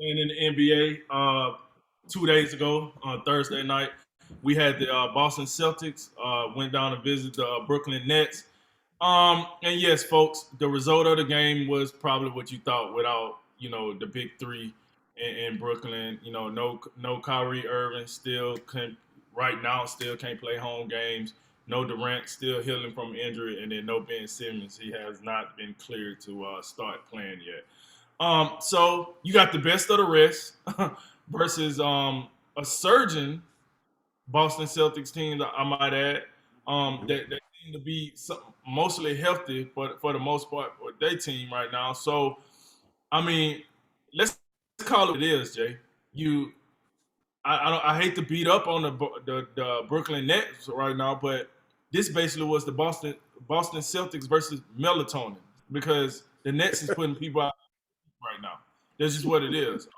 And in the NBA, 2 days ago on Thursday night, we had the Boston Celtics went down to visit the Brooklyn Nets. And yes, folks, the result of the game was probably what you thought without, the big three in Brooklyn. No Kyrie Irving still can right now still can't play home games. No Durant still healing from injury, and then no Ben Simmons. He has not been cleared to start playing yet. So you got the best of the rest versus a surging Boston Celtics team that I might add. That seem to be mostly healthy for the most part for their team right now. So I mean, let's call it what it is, Jay. You, I hate to beat up on the Brooklyn Nets right now, but this basically was the Boston Celtics versus melatonin because the Nets is putting people out right now. That's just what it is.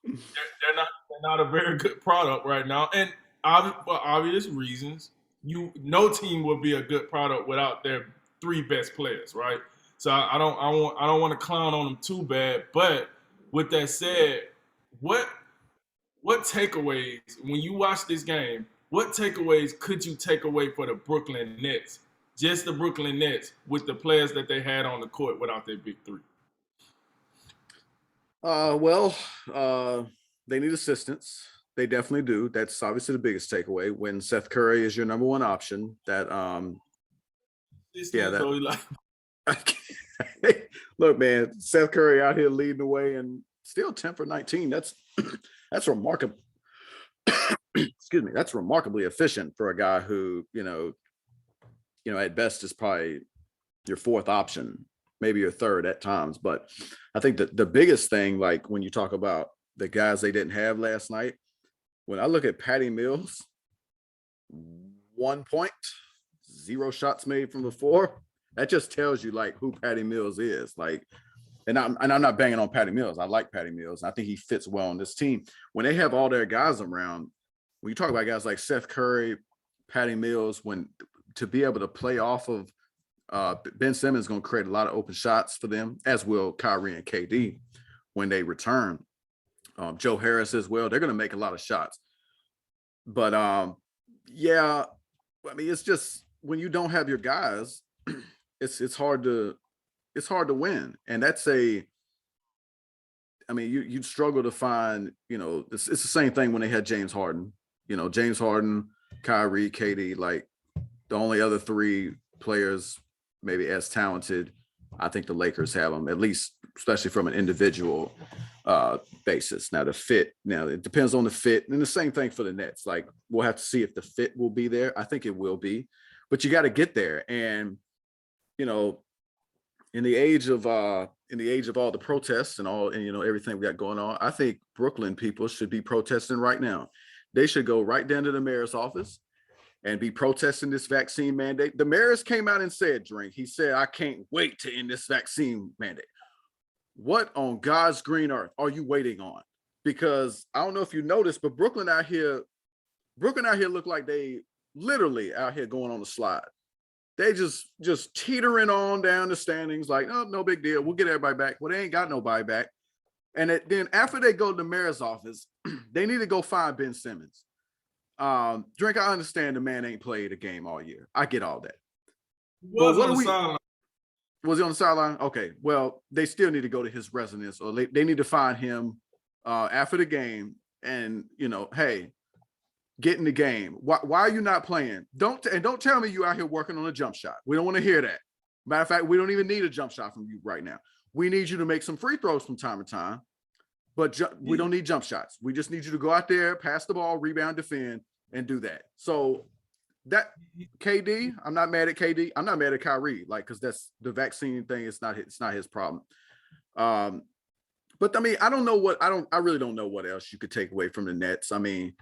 They're not a very good product right now, and for obvious reasons, no team will be a good product without their three best players, right? So I don't want to clown on them too bad. But with that said, what what takeaways when you watch this game? What takeaways could you take away for the Brooklyn Nets? Just the Brooklyn Nets with the players that they had on the court without their big three. Well, they need assistance. They definitely do. That's obviously the biggest takeaway. When Seth Curry is your number one option, that yeah, that look, man, Seth Curry out here leading the way and still 10 for 19. That's remarkable. Excuse me. That's remarkably efficient for a guy who, at best is probably your fourth option, maybe your third at times. But I think that the biggest thing, like when you talk about the guys they didn't have last night, when I look at Patty Mills, 1 point, 0 shots made from the floor, that just tells you like who Patty Mills is. Like, and I'm not banging on Patty Mills. I like Patty Mills. I think he fits well on this team. When they have all their guys around, when you talk about guys like Seth Curry, Patty Mills, when to be able to play off of Ben Simmons is going to create a lot of open shots for them, as will Kyrie and KD when they return. Joe Harris as well. They're going to make a lot of shots. But yeah, I mean, it's just when you don't have your guys, it's hard to win. And you'd struggle to find, it's the same thing when they had James Harden. James Harden, Kyrie, KD, like the only other three players maybe as talented, I think the Lakers have them, at least, especially from an individual basis. Now, it depends on the fit. And the same thing for the Nets. Like, we'll have to see if the fit will be there. I think it will be. But you got to get there. And, in the age of all the protests and everything we got going on, I think Brooklyn people should be protesting right now. They should go right down to the mayor's office and be protesting this vaccine mandate. The mayor's came out and said, he said, I can't wait to end this vaccine mandate. What on God's green earth are you waiting on? Because I don't know if you noticed, but Brooklyn out here look like they literally out here going on the slide. They just teetering on down the standings like, oh, no big deal. We'll get everybody back. Well, they ain't got nobody back. And then after they go to the mayor's office, they need to go find Ben Simmons. Drink, I understand the man ain't played a game all year. I get all that. Was he on the sideline? Okay. Well, they still need to go to his residence, or they need to find him after the game and, hey, get in the game. Why are you not playing? Don't tell me you out here working on a jump shot. We don't want to hear that. Matter of fact, we don't even need a jump shot from you right now. We need you to make some free throws from time to time, but we don't need jump shots. We just need you to go out there, pass the ball, rebound, defend, and do that. So that KD, I'm not mad at KD. I'm not mad at Kyrie, because that's the vaccine thing. It's not his problem. But I mean, I really don't know what else you could take away from the Nets. I mean,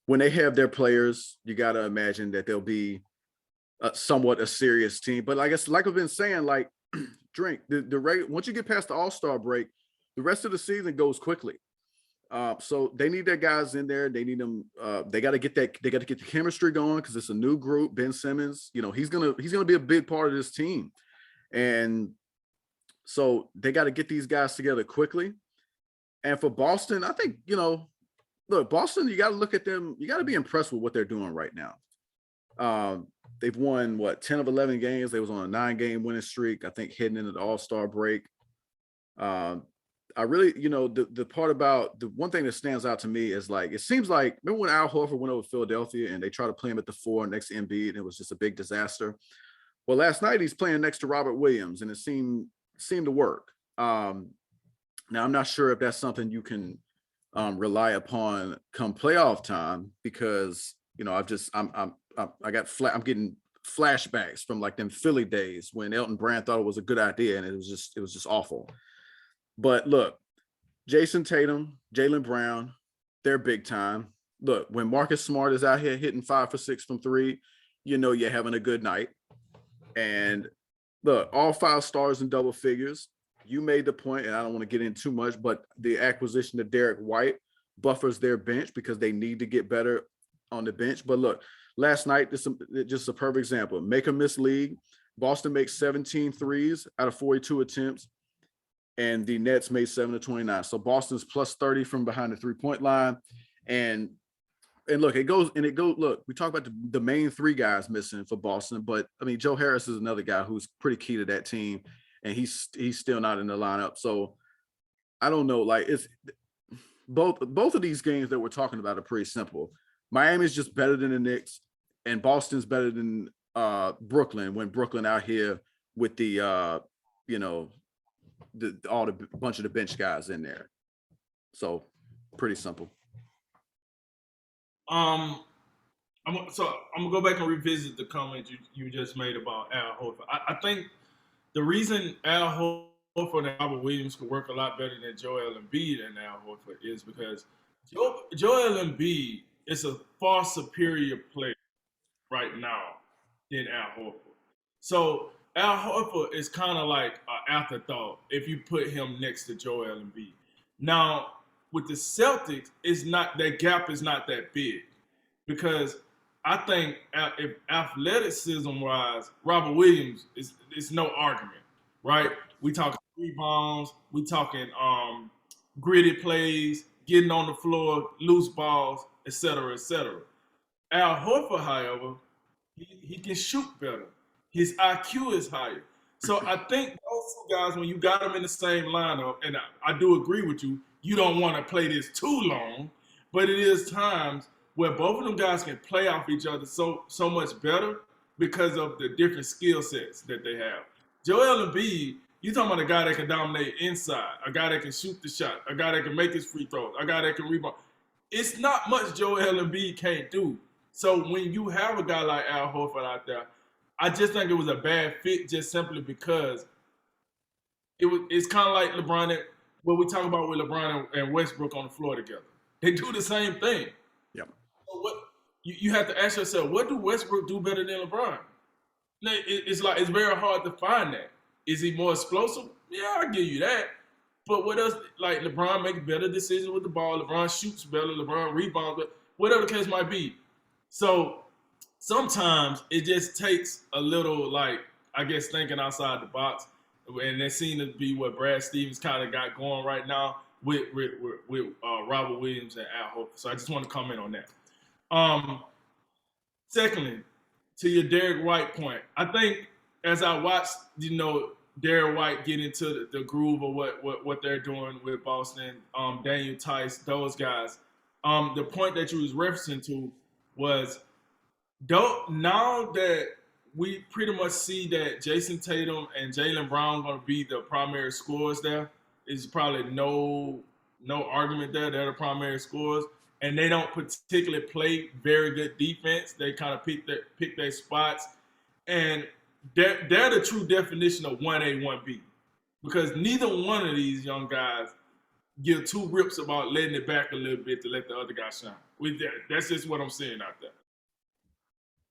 when they have their players, you got to imagine that they'll be somewhat a serious team. But I guess, like I've been saying, Drink the rate. Once you get past the All-Star break, the rest of the season goes quickly. So they need their guys in there. They need them. They got to get the chemistry going because it's a new group. Ben Simmons, he's gonna be a big part of this team, and so they got to get these guys together quickly. And for Boston, I think, look, Boston, you got to look at them. You got to be impressed with what they're doing right now. They've won what 10 of 11 games. They was on a 9-game winning streak, I think, heading into the All-Star break. I really, the part about the one thing that stands out to me is like it seems like remember when Al Horford went over to Philadelphia and they tried to play him at the 4 next to Embiid and it was just a big disaster. Well, last night he's playing next to Robert Williams and it seemed to work. Now I'm not sure if that's something you can rely upon come playoff time because I'm getting flashbacks from like them Philly days when Elton Brand thought it was a good idea and it was just awful. But look, Jason Tatum, Jaylen Brown, they're big time. Look, when Marcus Smart is out here hitting 5 for 6 from 3, you're having a good night. And look, all 5 stars in double figures. You made the point, and I don't want to get in too much, but the acquisition of Derek White buffers their bench because they need to get better on the bench. But look, last night, just a perfect example. Make or miss league. Boston makes 17 threes out of 42 attempts, and the Nets made 7 of 29. So Boston's plus 30 from behind the 3-point line. And look, look, we talk about the main 3 guys missing for Boston, but I mean, Joe Harris is another guy who's pretty key to that team, and he's still not in the lineup. So I don't know, like it's both of these games that we're talking about are pretty simple. Miami's just better than the Knicks, and Boston's better than Brooklyn when Brooklyn out here with the bunch of the bench guys in there. So pretty simple. I'm gonna go back and revisit the comment you just made about Al Horford. I think the reason Al Horford and Robert Williams could work a lot better than Joel Embiid and Al Horford is because Joel Embiid is a far superior player right now than Al Horford. So Al Horford is kind of like an afterthought if you put him next to Joel Embiid. Now with the Celtics, that gap is not that big because I think if athleticism wise, Robert Williams is no argument, right? We talking rebounds, we talking gritty plays, getting on the floor, loose balls, etc., etc. Al Horford, however, he can shoot better. His IQ is higher. So I think those 2 guys, when you got them in the same lineup, and I do agree with you, you don't want to play this too long, but it is times where both of them guys can play off each other so much better because of the different skill sets that they have. Joel Embiid, you talking about a guy that can dominate inside, a guy that can shoot the shot, a guy that can make his free throws, a guy that can rebound. It's not much Joel Embiid can't do. So when you have a guy like Al Horford out there, I just think it was a bad fit just simply because it's kind of like LeBron what we talk about with LeBron and Westbrook on the floor together. They do the same thing. Yep. So what you have to ask yourself, what do Westbrook do better than LeBron? It's very hard to find that. Is he more explosive? Yeah, I'll give you that. But what else? Like LeBron makes better decisions with the ball. LeBron shoots better. LeBron rebounds better. Whatever the case might be. So sometimes it just takes a little, like, I guess, thinking outside the box. And that seems to be what Brad Stevens kind of got going right now with Robert Williams and Al Horford. So I just want to comment on that. Secondly, to your Derek White point, I think as I watched, Derek White get into the groove of what they're doing with Boston, Daniel Tice, those guys, the point that you was referencing to was now that we pretty much see that Jason Tatum and Jaylen Brown going to be the primary scorers there. Is probably no argument there. They're the primary scorers. And they don't particularly play very good defense. They kind of pick their spots. And they're the true definition of 1A, 1B. Because neither one of these young guys give 2 rips about letting it back a little bit to let the other guy shine. That's just what I'm seeing out there.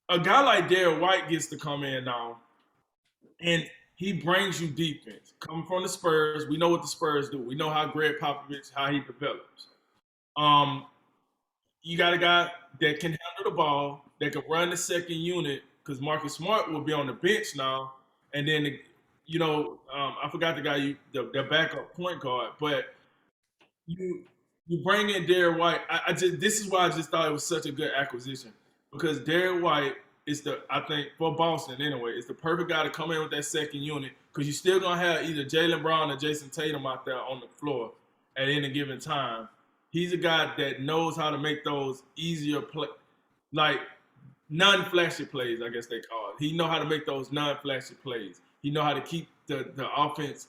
A guy like Derek White gets to come in now, and he brings you defense. Coming from the Spurs, we know what the Spurs do. We know how Greg Popovich, how he develops. You got a guy that can handle the ball, that can run the second unit, because Marcus Smart will be on the bench now. And then, I forgot the guy, the backup point guard, but you you bring in Derek White. I just this is why I just thought it was such a good acquisition because Derek White is I think for Boston anyway is the perfect guy to come in with that second unit because you're still gonna have either Jaylen Brown or Jason Tatum out there on the floor at any given time. He's a guy that knows how to make those easier play, like non-flashy plays, I guess they call it. He know how to make those non-flashy plays. He know how to keep the offense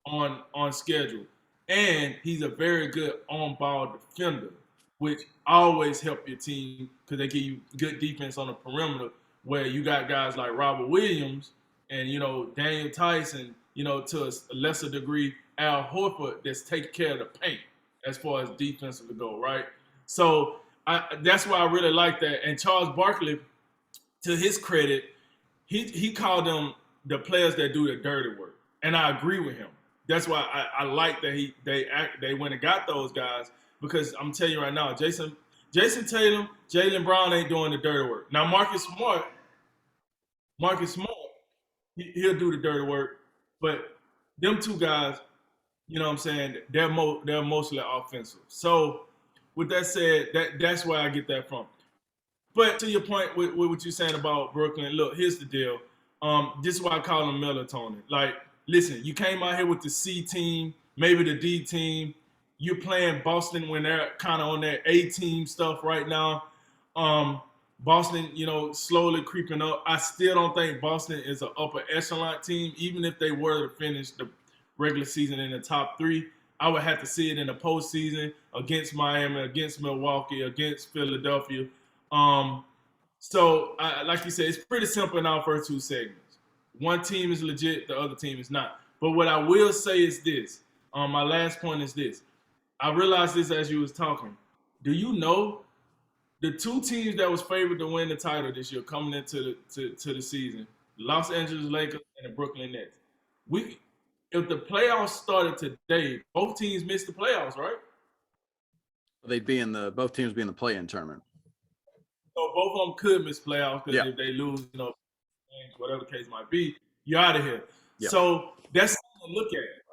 on schedule, and he's a very good on-ball defender, which always help your team because they give you good defense on the perimeter. Where you got guys like Robert Williams and Daniel Tyson, to a lesser degree Al Horford that's taking care of the paint as far as defensively go, right? So that's why I really like that. And Charles Barkley, to his credit, he called them the players that do the dirty work, and I agree with him. That's why I like that they went and got those guys because I'm telling you right now, Jason Tatum, Jaylen Brown ain't doing the dirty work. Now Marcus Smart, he'll do the dirty work, but them two guys, you know what I'm saying, they're mostly offensive. So with that said, that's where I get that from. But to your point with what you're saying about Brooklyn, look, here's the deal. This is why I call them melatonin. Like, listen, you came out here with the C team, maybe the D team. You're playing Boston when they're kind of on their A team stuff right now. Boston, slowly creeping up. I still don't think Boston is an upper echelon team, even if they were to finish the regular season in the top three. I would have to see it in the postseason against Miami, against Milwaukee, against Philadelphia. So, like you said, it's pretty simple in our first two segments. One team is legit, the other team is not. But what I will say is this. My last point is this. I realized this as you was talking. Do you know the two teams that was favored to win the title this year coming into the season, Los Angeles Lakers and the Brooklyn Nets. If the playoffs started today, both teams missed the playoffs, right? They'd be both teams be in the play-in tournament. So both of them could miss playoffs because Yeah. if they lose, whatever the case might be, you're out of here. Yeah. So that's how to look at it.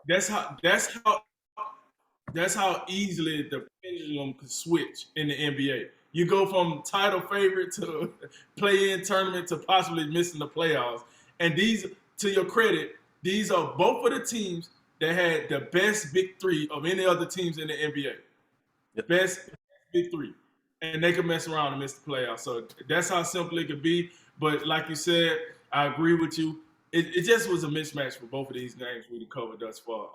That's how easily the pendulum could switch in the NBA. You go from title favorite to play-in tournament to possibly missing the playoffs. And these, to your credit, these are both of the teams that had the best big three of any other teams in the NBA. Yep. Best big three. And they could mess around and miss the playoffs. So that's how simple it could be. But like you said, I agree with you. It just was a mismatch for both of these names we covered thus far.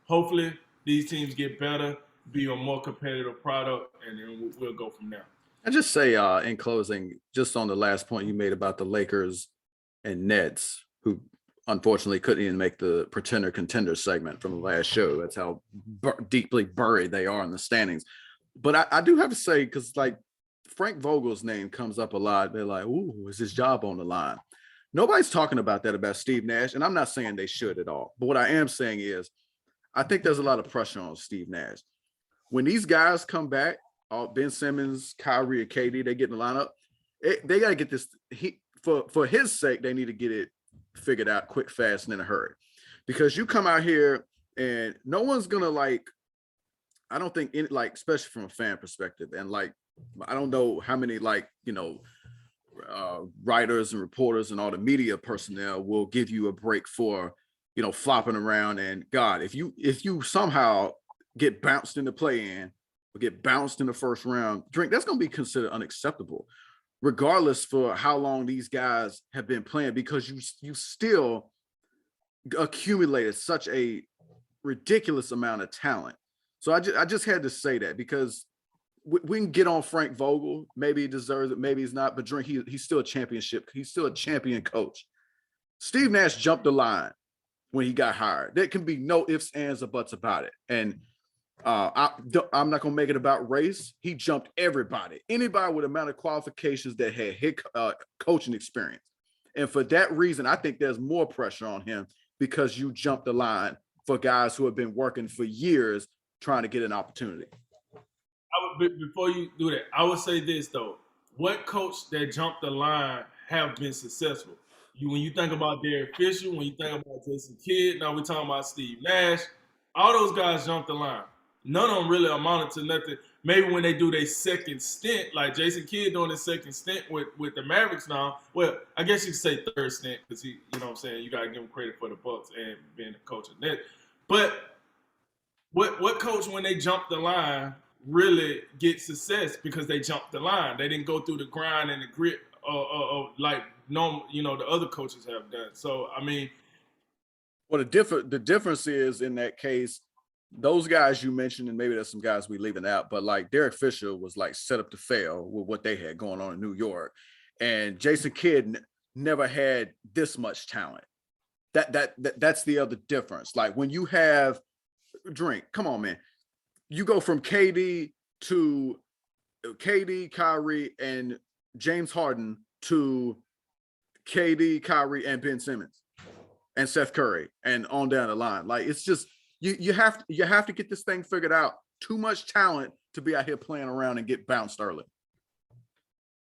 Hopefully these teams get better, be a more competitive product, and then we'll go from there. I just say in closing, just on the last point you made about the Lakers and Nets, who unfortunately couldn't even make the pretender contender segment from the last show. That's how deeply buried they are in the standings. But I do have to say, because like Frank Vogel's name comes up a lot. They're like, ooh, is his job on the line? Nobody's talking about that about Steve Nash. And I'm not saying they should at all. But what I am saying is, I think there's a lot of pressure on Steve Nash. When these guys come back, Ben Simmons, Kyrie, and KD, they get in the lineup. They got to get this. For his sake, they need to get it figured out quick, fast, and in a hurry. Because you come out here and no one's gonna like. I don't think especially from a fan perspective, and like I don't know how many writers and reporters and all the media personnel will give you a break for flopping around. And God, if you somehow get bounced in the play-in or get bounced in the first round, that's going to be considered unacceptable, regardless for how long these guys have been playing, because you still accumulated such a ridiculous amount of talent. So I just had to say that, because we can get on Frank Vogel. Maybe he deserves it, maybe he's not, but he's still a championship. He's still a champion coach. Steve Nash jumped the line when he got hired. There can be no ifs, ands, or buts about it. And I'm not going to make it about race. He jumped everybody, anybody with amount of qualifications that had coaching experience. And for that reason, I think there's more pressure on him, because you jumped the line for guys who have been working for years trying to get an opportunity. Before you do that, I would say this though: what coach that jumped the line have been successful? When you think about Derek Fisher, when you think about Jason Kidd, now we're talking about Steve Nash. All those guys jumped the line. none of them really amounted to nothing. Maybe when they do their second stint, like Jason Kidd doing his second stint with the Mavericks now. Well, I guess you could say third stint because he, you know what I'm saying, you gotta give him credit for the Bucks and being the coach of net. But what coach when they jump the line really get success because they jumped the line? They didn't go through the grind and the grit like normal, you know, the other coaches have done. So I mean, Well, the difference is in that case, those guys you mentioned, and maybe there's some guys we leaving out, but like Derek Fisher was like set up to fail with what they had going on in New York, and Jason Kidd never had this much talent. That's the other difference. Like when you have Drink, come on, man, you go from KD, Kyrie, and James Harden to KD, Kyrie, and Ben Simmons and Seth Curry and on down the line. Like it's just you have to get this thing figured out. Too much talent to be out here playing around and get bounced early.